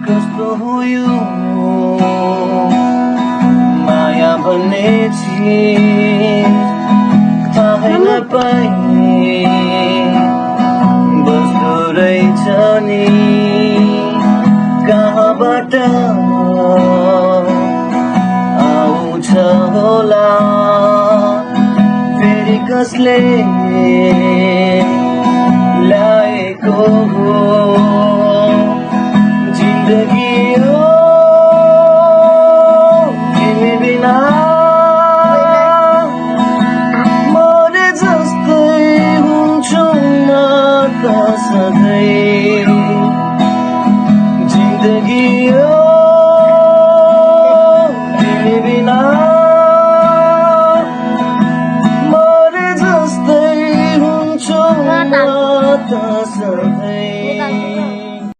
कस्तो हो यो माया भन्ने चिज थाहै नपाई बस्दो रहेछ नि कहाँबाट आउँछ होला फेरि कसले